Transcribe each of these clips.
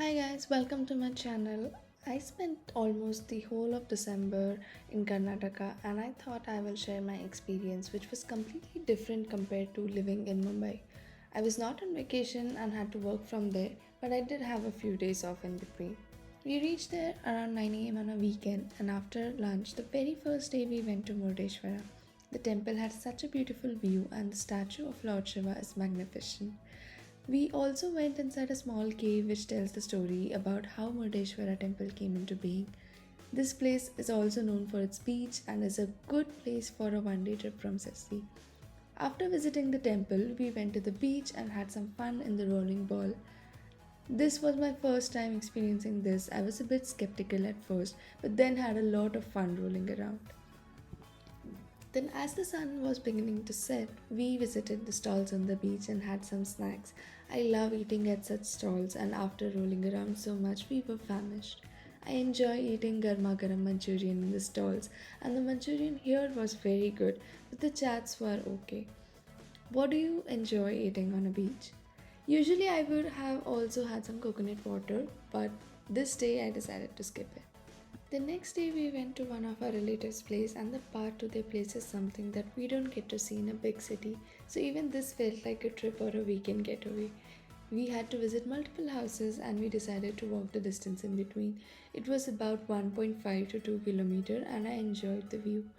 Hi guys, welcome to my channel. I spent almost the whole of December in Karnataka and I thought I will share my experience which was completely different compared to living in Mumbai. I was not on vacation and had to work from there, but I did have a few days off in between. We reached there around 9 a.m. on a weekend and after lunch, the very first day we went to Murdeshwara. The temple had such a beautiful view and the statue of Lord Shiva is magnificent. We also went inside a small cave which tells the story about how Murdeshwara temple came into being. This place is also known for its beach and is a good place for a one day trip from Sessi. After visiting the temple, we went to the beach and had some fun in the rolling ball. This was my first time experiencing this. I was a bit skeptical at first, but then had a lot of fun rolling around. Then, as the sun was beginning to set, we visited the stalls on the beach and had some snacks. I love eating at such stalls, and after rolling around so much, we were famished. I enjoy eating garma garam Manchurian in the stalls, and the Manchurian here was very good, but the chats were okay. What do you enjoy eating on a beach? Usually, I would have also had some coconut water, but this day I decided to skip it. The next day, we went to one of our relatives' place, and the path to their place is something that we don't get to see in a big city. So, even this felt like a trip or a weekend getaway. We had to visit multiple houses and we decided to walk the distance in between. It was about 1.5 to 2 kilometer and I enjoyed the view.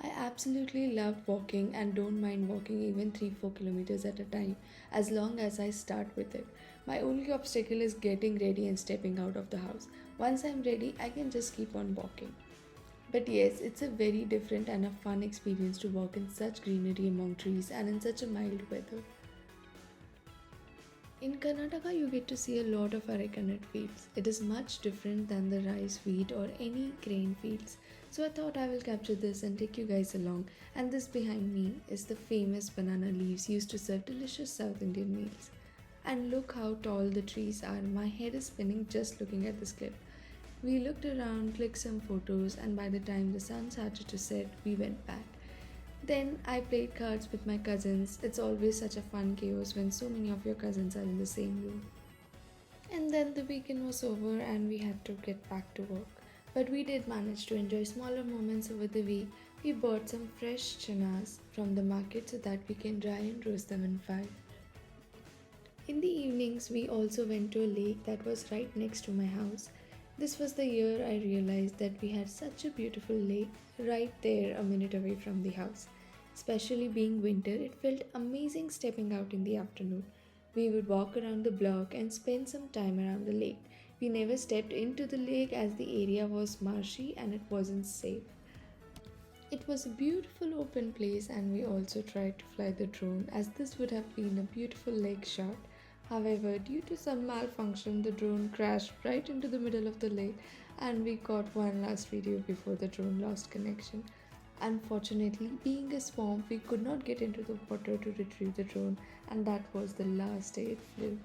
I absolutely loved walking and don't mind walking even 3-4 kilometers at a time as long as I start with it. My only obstacle is getting ready and stepping out of the house. Once I'm ready, I can just keep on walking. But yes, it's a very different and a fun experience to walk in such greenery among trees and in such a mild weather. In Karnataka, you get to see a lot of arecanut fields. It is much different than the rice wheat or any grain fields. So I thought I will capture this and take you guys along. And this behind me is the famous banana leaves used to serve delicious South Indian meals. And look how tall the trees are. My head is spinning just looking at this clip. We looked around, clicked some photos, and by the time the sun started to set, we went back. Then I played cards with my cousins. It's always such a fun chaos when so many of your cousins are in the same room. And then the weekend was over and we had to get back to work. But we did manage to enjoy smaller moments over the week. We bought some fresh chanas from the market so that we can dry and roast them in fire. In the evenings, we also went to a lake that was right next to my house. This was the year I realized that we had such a beautiful lake right there a minute away from the house. Especially being winter, it felt amazing stepping out in the afternoon. We would walk around the block and spend some time around the lake. We never stepped into the lake as the area was marshy and it wasn't safe. It was a beautiful open place, and we also tried to fly the drone as this would have been a beautiful lake shot. However, due to some malfunction, the drone crashed right into the middle of the lake, and we caught one last video before the drone lost connection. Unfortunately, being a swamp, we could not get into the water to retrieve the drone, and that was the last day it flew.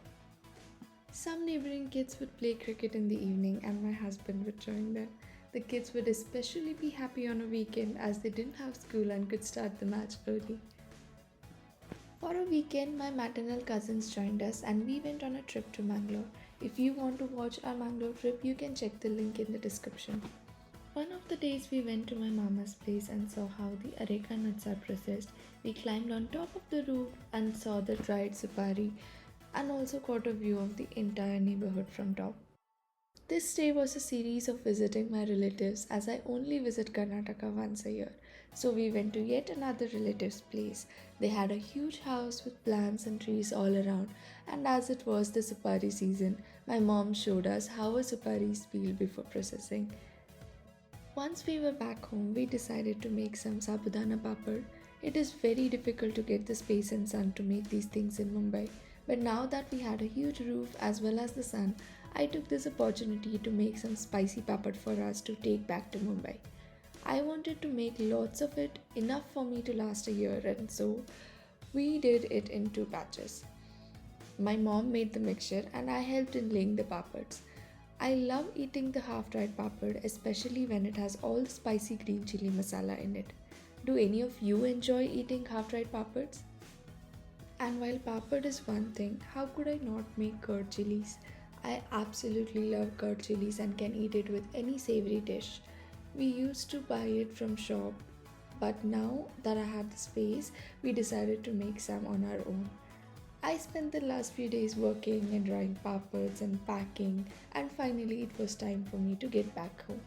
Some neighboring kids would play cricket in the evening, and my husband would join them. The kids would especially be happy on a weekend as they didn't have school and could start the match early. For a weekend, my maternal cousins joined us and we went on a trip to Mangalore. If you want to watch our Mangalore trip, you can check the link in the description. One of the days we went to my mama's place and saw how the areca nuts are processed. We climbed on top of the roof and saw the dried supari and also caught a view of the entire neighborhood from top. This stay was a series of visiting my relatives as I only visit Karnataka once a year. So we went to yet another relative's place. They had a huge house with plants and trees all around, and as it was the supari season, my mom showed us how a suparis peel before processing. Once we were back home, we decided to make some sabudana papad. It is very difficult to get the space and sun to make these things in Mumbai. But now that we had a huge roof as well as the sun, I took this opportunity to make some spicy papad for us to take back to Mumbai. I wanted to make lots of it, enough for me to last a year, and so we did it in two batches. My mom made the mixture and I helped in laying the papads. I love eating the half-dried papad, especially when it has all the spicy green chili masala in it. Do any of you enjoy eating half-dried papads? And while papad is one thing, how could I not make curd chilies? I absolutely love curd chilies and can eat it with any savory dish. We used to buy it from shop, but now that I had the space, we decided to make some on our own. I spent the last few days working and drying papads and packing, and finally it was time for me to get back home.